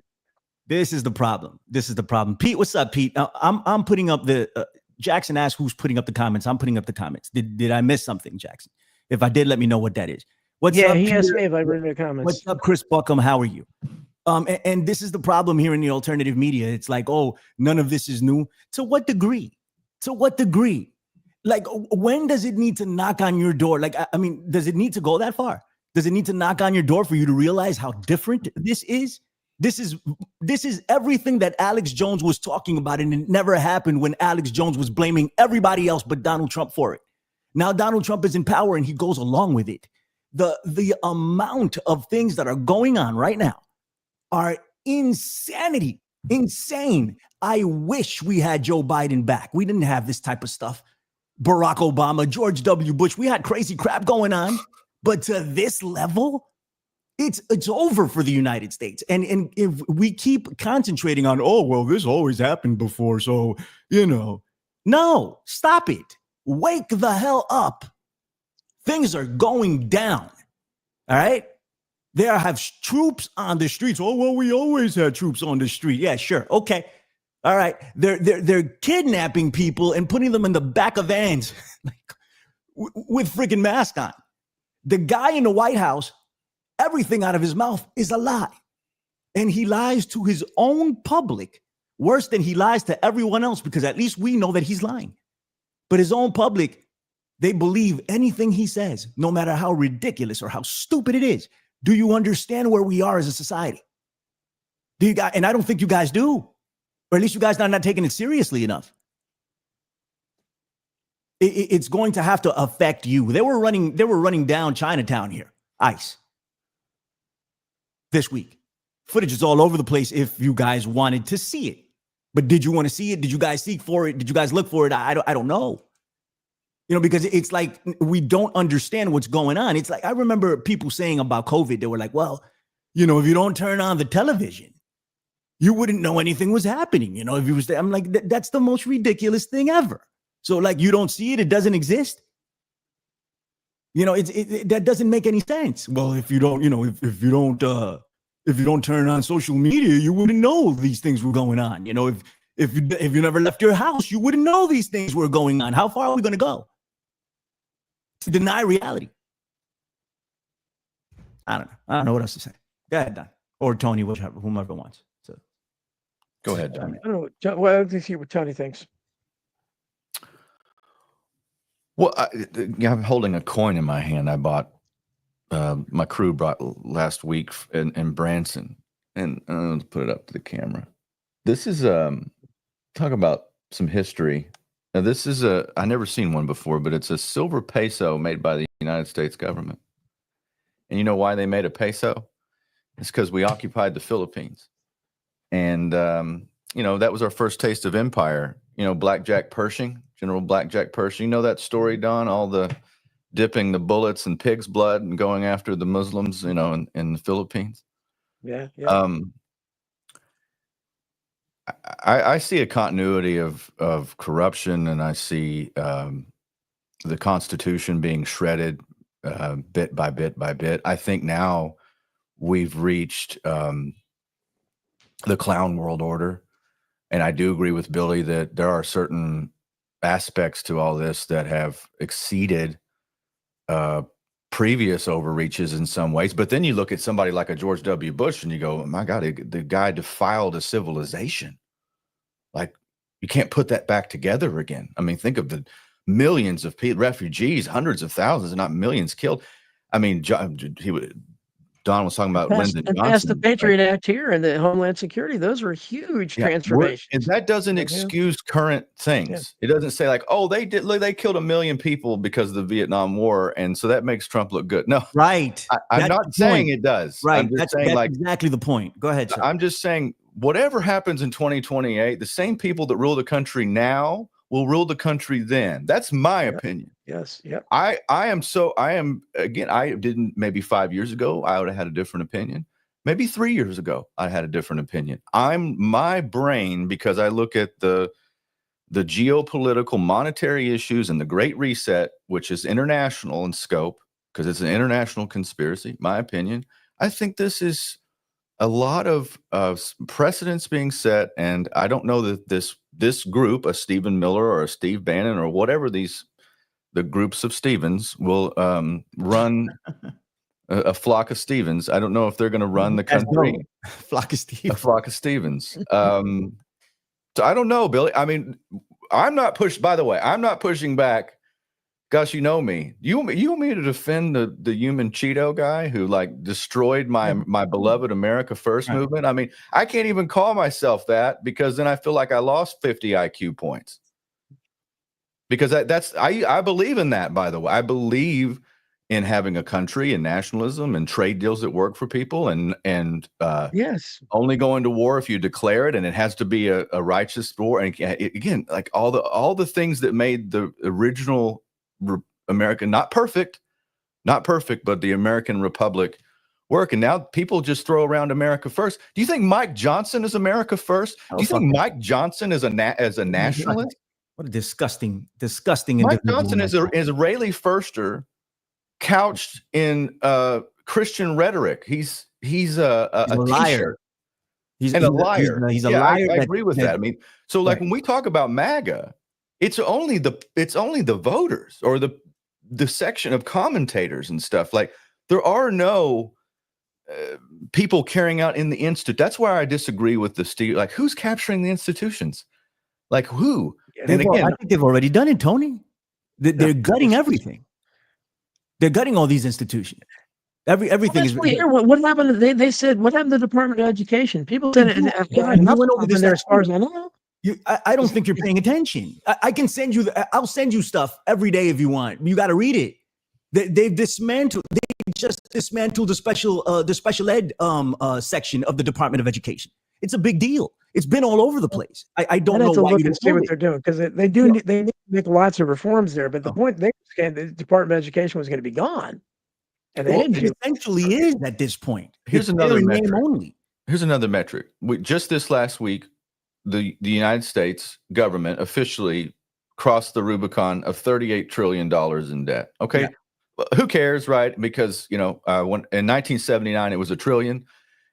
This is the problem. Pete, what's up, Pete? I'm putting up the Jackson asked who's putting up the comments. I'm putting up the comments. Did I miss something, Jackson? If I did, let me know what that is. What's up, he asked me if I read the comments. What's up, Chris Buckham? How are you? And this is the problem here in the alternative media. It's like, oh, none of this is new. To what degree? Like, when does it need to knock on your door? Like, I mean, does it need to go that far? Does it need to knock on your door for you to realize how different this is? This is everything that Alex Jones was talking about, and it never happened when Alex Jones was blaming everybody else but Donald Trump for it. Now Donald Trump is in power and he goes along with it. The amount of things that are going on right now are insane. I wish we had Joe Biden back. We didn't have this type of stuff. Barack Obama, George W. Bush, we had crazy crap going on, but to this level, it's over for the United States. And if we keep concentrating on, oh, well, this always happened before, so, no, stop it. Wake the hell up. Things are going down. All right. There have troops on the streets. Oh, well, we always had troops on the street. Yeah, sure. Okay. All right. They're kidnapping people and putting them in the back of vans with freaking masks on. The guy in the White House, everything out of his mouth is a lie. And he lies to his own public worse than he lies to everyone else, because at least we know that he's lying. But his own public, they believe anything he says, no matter how ridiculous or how stupid it is. Do you understand where we are as a society? Do you guys? And I don't think you guys do, or at least you guys are not taking it seriously enough. It's going to have to affect you. They were running down Chinatown here, ICE, this week. Footage is all over the place if you guys wanted to see it. But did you want to see it? Did you guys seek for it? Did you guys look for it? I don't know. Because it's like we don't understand what's going on. It's like, I remember people saying about COVID, they were like, well, if you don't turn on the television, you wouldn't know anything was happening. If you was there, I'm like, that's the most ridiculous thing ever. So like, you don't see it, it doesn't exist. That doesn't make any sense. Well, if you don't, if you don't turn on social media, you wouldn't know these things were going on. If you never left your house, you wouldn't know these things were going on. How far are we going to go? to deny reality. I don't know what else to say. Go ahead, Don, or Tony, whichever, whomever wants. So, go ahead, Don. I don't know. John, well, let's see what Tony thinks. Well, I'm holding a coin in my hand. I bought, my crew brought last week in Branson, and let's put it up to the camera. This is talk about some history. Now, this is I never seen one before, but it's a silver peso made by the United States government. And you know why they made a peso? It's because we occupied the Philippines, and that was our first taste of empire. Blackjack Pershing, General Blackjack Pershing. You know that story, Don? All the dipping the bullets in pig's blood and going after the Muslims, in the Philippines. Yeah, yeah. I see a continuity of corruption, and I see the Constitution being shredded bit by bit by bit. I think now we've reached the clown world order. And I do agree with Billy that there are certain aspects to all this that have exceeded previous overreaches in some ways. But then you look at somebody like a George W. Bush and you go, oh my God, the guy defiled a civilization. Like, you can't put that back together again. I mean, think of the millions of refugees, hundreds of thousands, not millions killed. I mean, Don was talking about Lyndon Johnson. Passed the Patriot Act here and the Homeland Security. Those were huge transformations. And that doesn't excuse current things. Yeah. It doesn't say like, oh, they killed 1 million people because of the Vietnam War, and so that makes Trump look good. No, right. I'm not saying it does. Right. I'm just saying, that's like, exactly the point. Go ahead, sir. I'm just saying, whatever happens in 2028, the same people that rule the country now will rule the country then. That's my opinion. Yes. Yep. I am again, I didn't, maybe 5 years ago, I would have had a different opinion. Maybe 3 years ago, I had a different opinion. My brain, because I look at the geopolitical monetary issues and the Great Reset, which is international in scope, because it's an international conspiracy, my opinion. I think this is a lot of precedents being set, and I don't know that this group, a Stephen Miller or a Steve Bannon or whatever the groups of Stevens will run a flock of Stevens. I don't know if they're going to run the country. Flock of Stevens. A flock of Stevens. So I don't know, Billy. I mean, I'm not pushing back. Gosh, you know me. You want me to defend the human Cheeto guy who like destroyed my beloved America First movement? I mean, I can't even call myself that because then I feel like I lost 50 IQ points. Because I believe in that, by the way. I believe in having a country and nationalism and trade deals that work for people and yes, only going to war if you declare it, and it has to be a righteous war. And again, like all the things that made the original American not perfect, but the American Republic work. And now people just throw around America first. Do you think Mike Johnson is America first? Do you think Mike Johnson is a nationalist? What a disgusting. Mike Johnson is an Israeli firster couched in Christian rhetoric. He's a liar. He's a liar. He's a liar. I agree with that. I mean, so like when we talk about MAGA, it's only the voters or the section of commentators and stuff. Like there are no people carrying out in the institute. That's where I disagree with the Steve. Like who's capturing the institutions? Like who? And again, I think they've already done it, Tony. They're gutting everything. They're gutting all these institutions. Everything is. What happened? They said what happened to the Department of Education? People said nothing went over this there as far as I know. I don't think you're paying attention. I can send you. I'll send you stuff every day if you want. You got to read it. They've dismantled. They just dismantled the special ed section of the Department of Education. It's a big deal. It's been all over the place. I don't know why you didn't see what they're doing because they need to make lots of reforms there. But the point the Department of Education was going to be gone, and it essentially is at this point. Here's another metric. Here's another metric. Just this last week, the United States government officially crossed the Rubicon of $38 trillion in debt. Okay, who cares, right? Because when in 1979 it was $1 trillion,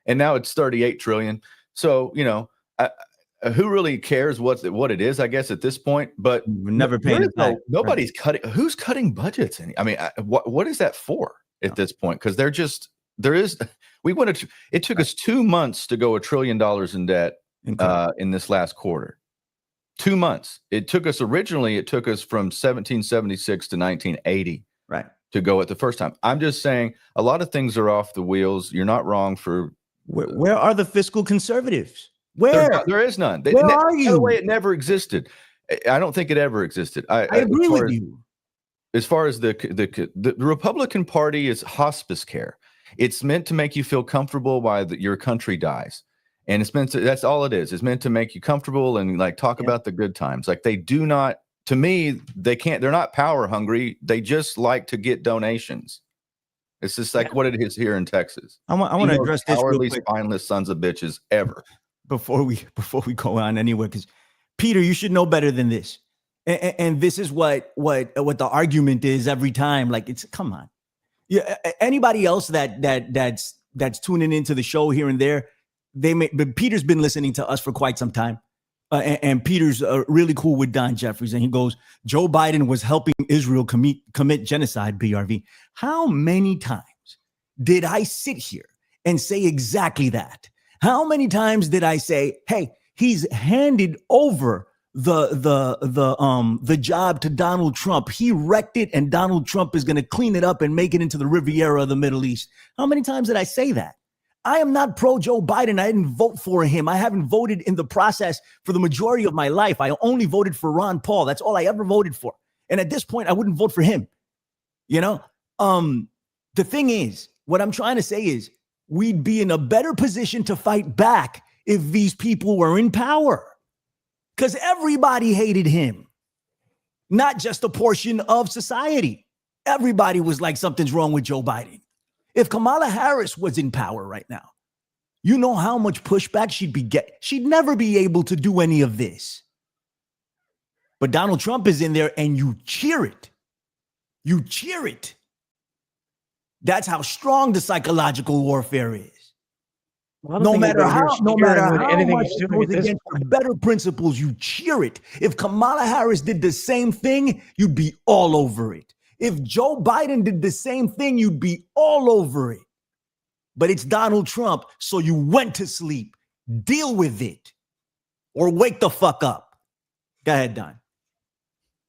and now it's $38 trillion. So who really cares what it is? I guess at this point, but never paying nobody's cutting. Who's cutting budgets? I mean, what is that for at this point? Because it took us 2 months to go $1 trillion in debt in this last quarter. 2 months. It took us from 1776 to 1980, right, to go at the first time. I'm just saying a lot of things are off the wheels. You're not wrong for. Where are the fiscal conservatives? Where? There is none. Where are you? By the way, it never existed. I don't think it ever existed. I agree with you. As far as the Republican Party is hospice care. It's meant to make you feel comfortable while your country dies. And it's meant to, that's all it is. It's meant to make you comfortable and like talk about the good times. Like they do not, to me, they're not power hungry. They just like to get donations. It's just like what it is here in Texas. I want to address this real quick. Spineless sons of bitches ever. Before we go on anywhere, because Peter, you should know better than this. And this is what the argument is every time. Like come on. Yeah. Anybody else that's tuning into the show here and there, but Peter's been listening to us for quite some time. And Peter's really cool with Don Jeffries. And he goes, Joe Biden was helping Israel commit genocide, BRV. How many times did I sit here and say exactly that? How many times did I say, hey, he's handed over the job to Donald Trump. He wrecked it, and Donald Trump is going to clean it up and make it into the Riviera of the Middle East. How many times did I say that? I am not pro Joe Biden. I didn't vote for him. I haven't voted in the process for the majority of my life. I only voted for Ron Paul. That's all I ever voted for. And at this point, I wouldn't vote for him. You know, the thing is, what I'm trying to say is we'd be in a better position to fight back if these people were in power. Because everybody hated him, not just a portion of society. Everybody was like, something's wrong with Joe Biden. If Kamala Harris was in power right now, you know how much pushback she'd be getting. She'd never be able to do any of this. But Donald Trump is in there and you cheer it. You cheer it. That's how strong the psychological warfare is. No matter how much it goes against the better principles, you cheer it. If Kamala Harris did the same thing, you'd be all over it. If Joe Biden did the same thing, you'd be all over it. But it's Donald Trump, so you went to sleep. Deal with it. Or wake the fuck up. Go ahead, Don.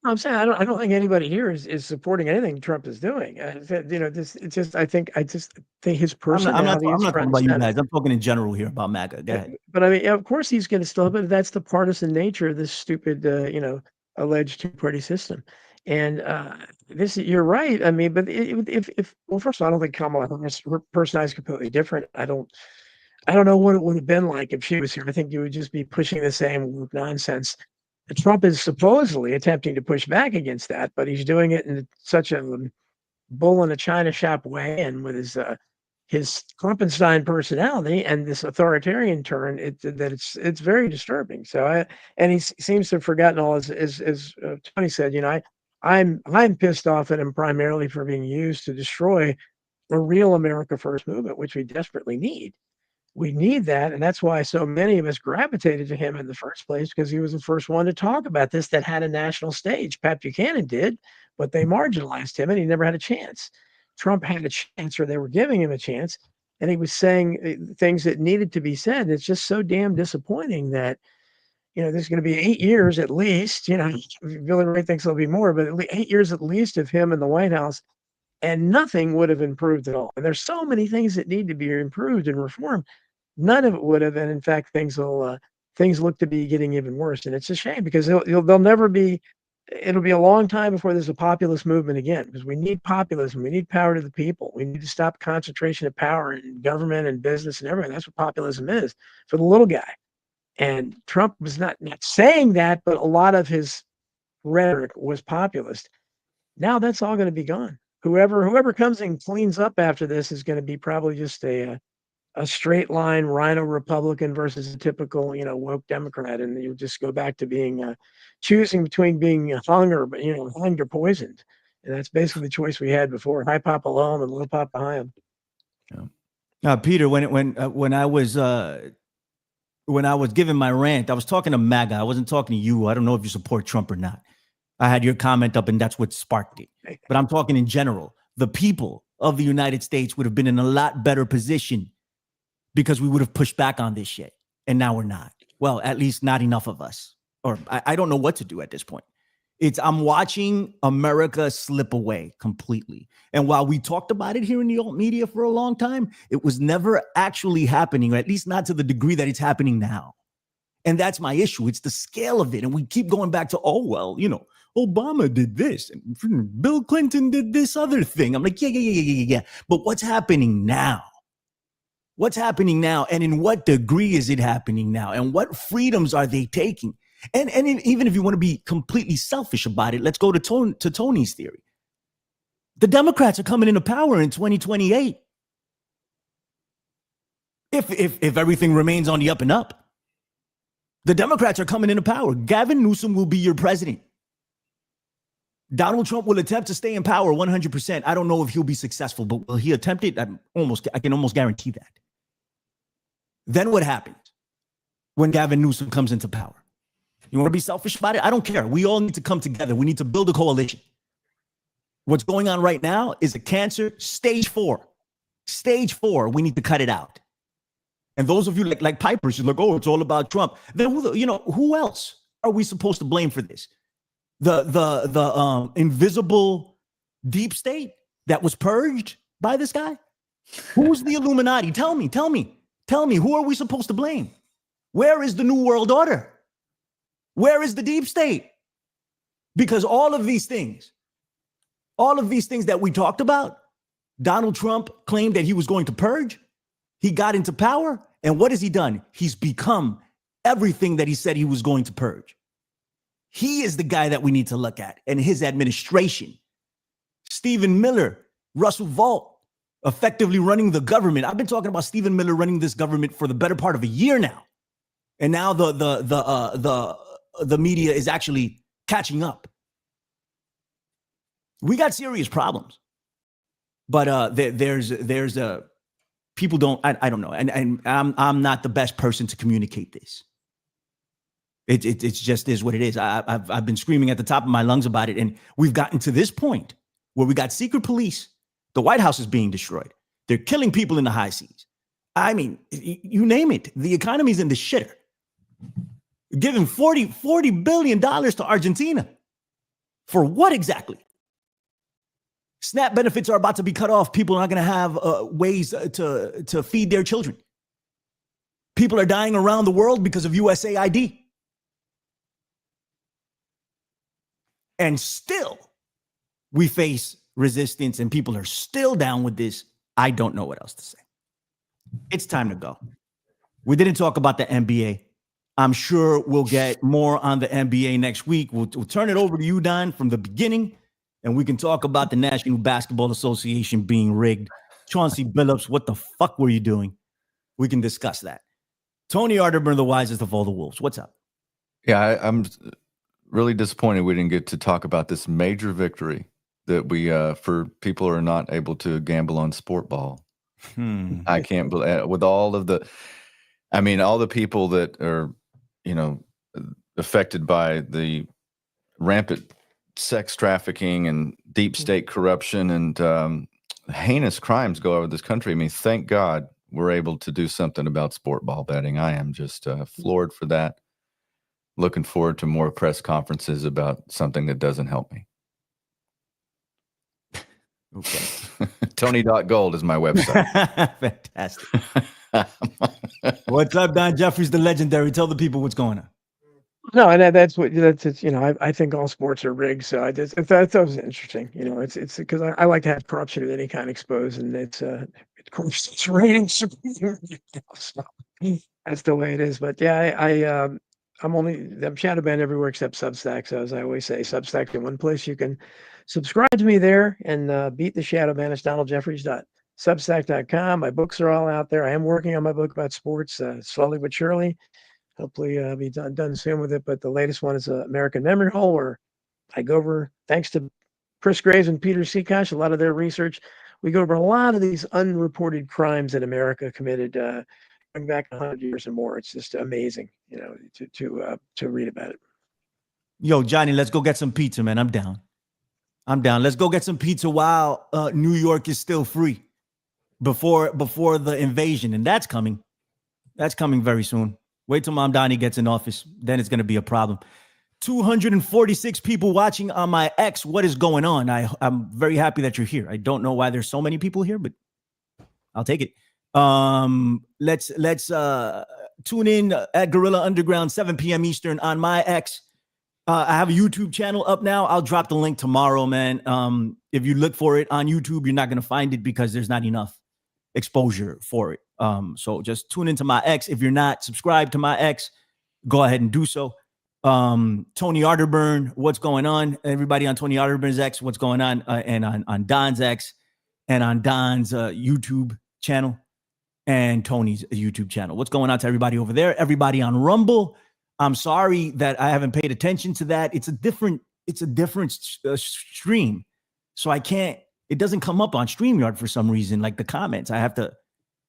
I'm saying I don't think anybody here is supporting anything Trump is doing. I think his personality. I'm not talking about you guys. I'm talking in general here about MAGA. Go ahead. But I mean, of course, he's going to still. But that's the partisan nature of this stupid, alleged two-party system. And you're right. I mean, but well, first of all, I don't think Kamala Harris, her personality is completely different. I don't know what it would have been like if she was here. I think you would just be pushing the same nonsense. Trump is supposedly attempting to push back against that, but he's doing it in such a bull in a china shop way, and with his Klumpenstein personality and this authoritarian turn, it's very disturbing. So he seems to have forgotten all as Tony said. I'm pissed off at him primarily for being used to destroy a real America First movement, which we desperately need. We need that, and that's why so many of us gravitated to him in the first place, because he was the first one to talk about this that had a national stage. Pat Buchanan did, but they marginalized him, and he never had a chance. Trump had a chance, or they were giving him a chance, and he was saying things that needed to be said. And it's just so damn disappointing that, there's going to be 8 years at least. Billy Ray thinks there'll be more, but 8 years at least of him in the White House, and nothing would have improved at all. And there's so many things that need to be improved and reformed. None of it would have, and in fact, things look to be getting even worse. And it's a shame, because they'll never be. It'll be a long time before there's a populist movement again, because we need populism. We need power to the people. We need to stop concentration of power in government and business and everything. That's what populism is for the little guy. And Trump was not saying that, but a lot of his rhetoric was populist. Now that's all going to be gone. Whoever comes and cleans up after this is going to be probably just a straight line rhino Republican versus a typical, woke Democrat. And you'll just go back to being choosing between being hung or poisoned. And that's basically the choice we had before. High Papa Loam and Little Papa Hyam. Yeah. Peter, when I was when I was giving my rant, I was talking to MAGA. I wasn't talking to you. I don't know if you support Trump or not. I had your comment up and that's what sparked it. But I'm talking in general. The people of the United States would have been in a lot better position because we would have pushed back on this shit. And now we're not. Well, at least not enough of us. Or I don't know what to do at this point. I'm watching America slip away completely. And while we talked about it here in the alt media for a long time, it was never actually happening, or at least not to the degree that it's happening now. And that's my issue. It's the scale of it. And we keep going back to, oh, well, you know, Obama did this and Bill Clinton did this other thing. I'm like, yeah. But what's happening now? What's happening now? And in what degree is it happening now? And what freedoms are they taking? And even if you want to be completely selfish about it, let's go to Tony's theory. The Democrats are coming into power in 2028. If everything remains on the up and up, the Democrats are coming into power. Gavin Newsom will be your president. Donald Trump will attempt to stay in power 100%. I don't know if he'll be successful, but will he attempt it? I can almost guarantee that. Then what happens when Gavin Newsom comes into power? You want to be selfish about it? I don't care. We all need to come together. We need to build a coalition. What's going on right now is a cancer, stage 4. Stage 4, we need to cut it out. And those of you like Pipers, you're like, oh, it's all about Trump. Then who else are we supposed to blame for this? The invisible deep state that was purged by this guy? Who's the Illuminati? Tell me, who are we supposed to blame? Where is the New World Order? Where is the deep state? Because all of these things that we talked about, Donald Trump claimed that he was going to purge. He got into power. And what has he done? He's become everything that he said he was going to purge. He is the guy that we need to look at, and his administration. Stephen Miller, Russell Vought, effectively running the government. I've been talking about Stephen Miller running this government for the better part of a year now. And now the media is actually catching up. We got serious problems. But there's a people don't, I don't know. And I'm not the best person to communicate this. It's just is what it is. I've been screaming at the top of my lungs about it. And we've gotten to this point where we got secret police. The White House is being destroyed. They're killing people in the high seas. I mean, you name it. The economy's in the shitter. Giving $40 billion to Argentina. For what exactly? SNAP benefits are about to be cut off. People are not going to have ways to feed their children. People are dying around the world because of USAID. And still, we face resistance and people are still down with this. I don't know what else to say. It's time to go. We didn't talk about the NBA. I'm sure we'll get more on the NBA next week. We'll turn it over to you, Don, from the beginning, and we can talk about the National Basketball Association being rigged. Chauncey Billups, what the fuck were you doing? We can discuss that. Tony Arterburn, the wisest of all the wolves. What's up? Yeah, I'm really disappointed we didn't get to talk about this major victory that we, for people who are not able to gamble on sport ball. I can't believe, with all of the, I mean, all the people that are, affected by the rampant sex trafficking and deep state corruption and heinous crimes go over this country. I mean, thank God we're able to do something about sport ball betting. I am just floored for that. Looking forward to more press conferences about something that doesn't help me. Okay. Tony.gold is my website. Fantastic. What's up, Don Jeffries, the legendary? Tell the people what's going on. No, and that's I think all sports are rigged. So I thought that was interesting. It's because I like to have corruption of any kind exposed, and it's of course it's ratings. So that's the way it is. But yeah, I'm shadow banned everywhere except Substack. So as I always say, Substack in one place you can subscribe to me there and beat the shadow ban. It's DonaldJeffries.substack.com. My books are all out there. I am working on my book about sports slowly but surely. Hopefully be done soon with it. But the latest one is American Memory Hole, where I go over, thanks to Chris Graves and Peter Seacosh, a lot of their research. We go over a lot of these unreported crimes that America committed going back 100 years or more. It's just amazing, to read about it. Yo, Johnny, let's go get some pizza, man. I'm down. Let's go get some pizza while New York is still free before the invasion. And that's coming. That's coming very soon. Wait till Mom Donnie gets in office. Then it's going to be a problem. 246 people watching on my X. What is going on? I'm very happy that you're here. I don't know why there's so many people here, but I'll take it. Let's tune in at Gorilla Underground, 7 p.m. Eastern on my X. I have a YouTube channel up now. I'll drop the link tomorrow, man. If you look for it on YouTube, you're not going to find it because there's not enough exposure for it. So just tune into my X. If you're not subscribed to my X, go ahead and do so. Tony Arterburn, what's going on? Everybody on Tony Arterburn's X, what's going on? And on Don's X and on Don's YouTube channel and Tony's YouTube channel. What's going on to everybody over there? Everybody on Rumble. I'm sorry that I haven't paid attention to that. It's a different stream. So it doesn't come up on StreamYard for some reason, like the comments. I have to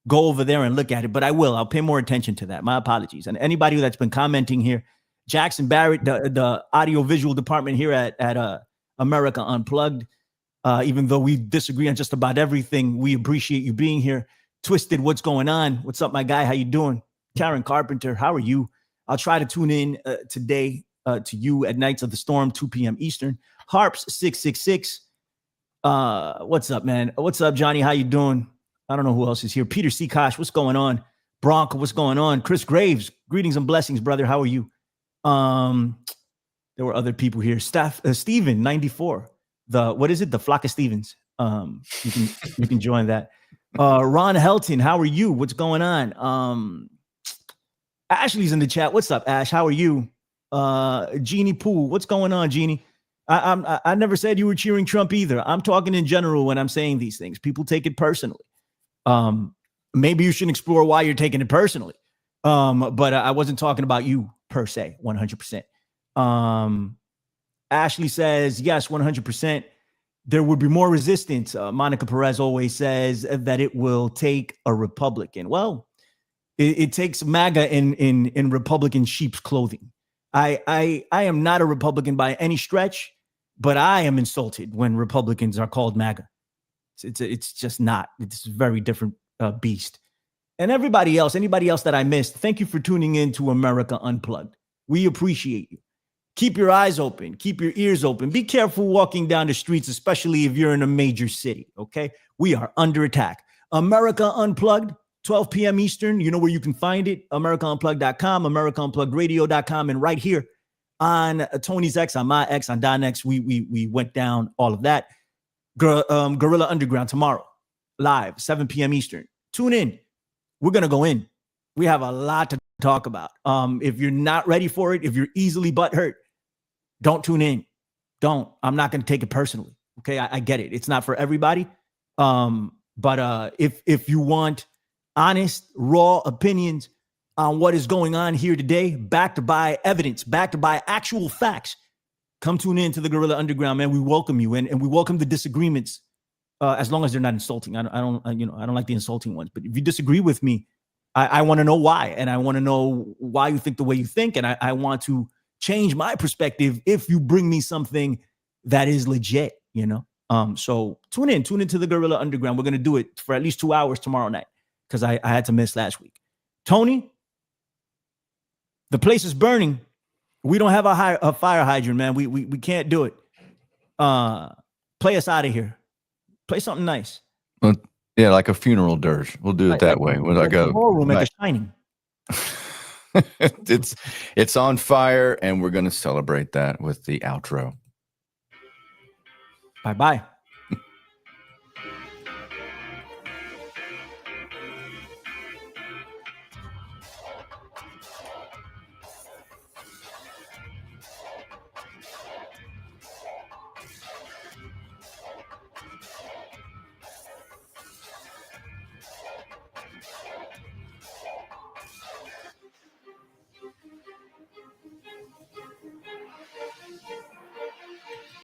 go over there and look at it, but I'll pay more attention to that. My apologies. And anybody that's been commenting here, Jackson Barrett, the audio visual department here at America Unplugged. Even though we disagree on just about everything, we appreciate you being here. Twisted, what's going on? What's up, my guy? How you doing? Karen Carpenter, how are you? I'll try to tune in today to you at Nights of the Storm, 2 p.m. Eastern. Harps 666. What's up, man? What's up, Johnny? How you doing? I don't know who else is here. Peter Seakosh, what's going on? Bronco, what's going on? Chris Graves, greetings and blessings, brother. How are you? There were other people here. Steven 94. What is it? The Flock of Stevens. You can join that. Ron Helton, how are you? What's going on? Ashley's in the chat. What's up, Ash? How are you? Jeannie Poole, what's going on, Jeannie? I never said you were cheering Trump either. I'm talking in general when I'm saying these things. People take it personally. Maybe you should explore why you're taking it personally. But I wasn't talking about you per se, 100%. Ashley says, yes, 100%. There would be more resistance. Monica Perez always says that it will take a Republican. Well, it takes MAGA in Republican sheep's clothing. I am not a Republican by any stretch, but I am insulted when Republicans are called MAGA. It's just not. It's a very different beast. And anybody else that I missed, thank you for tuning in to America Unplugged. We appreciate you. Keep your eyes open. Keep your ears open. Be careful walking down the streets, especially if you're in a major city, okay? We are under attack. America Unplugged, 12 p.m. Eastern. You know where you can find it, AmericaUnplugged.com, AmericaUnpluggedRadio.com, and right here on Tony's X, on my X, on Don X, we went down all of that. Gorilla Underground tomorrow, live, 7 p.m. Eastern. Tune in. We're going to go in. We have a lot to talk about. If you're not ready for it, if you're easily butthurt, don't tune in. Don't. I'm not going to take it personally. Okay, I get it. It's not for everybody. But if you want honest, raw opinions on what is going on here today, backed by evidence, backed by actual facts, come tune in to the Gorilla Underground, man. We welcome you, and we welcome the disagreements, as long as they're not insulting. I don't like the insulting ones. But if you disagree with me, I want to know why, and I want to know why you think the way you think, and I want to change my perspective if you bring me something that is legit, So tune into the Gorilla Underground. We're going to do it for at least 2 hours tomorrow night because I had to miss last week. Tony, the place is burning. We don't have a fire hydrant, man. We can't do it. Play us out of here. Play something nice. Well, yeah, like a funeral dirge. We'll do it that way. Like a ballroom at The Shining. It's on fire, and we're going to celebrate that with the outro. Bye-bye.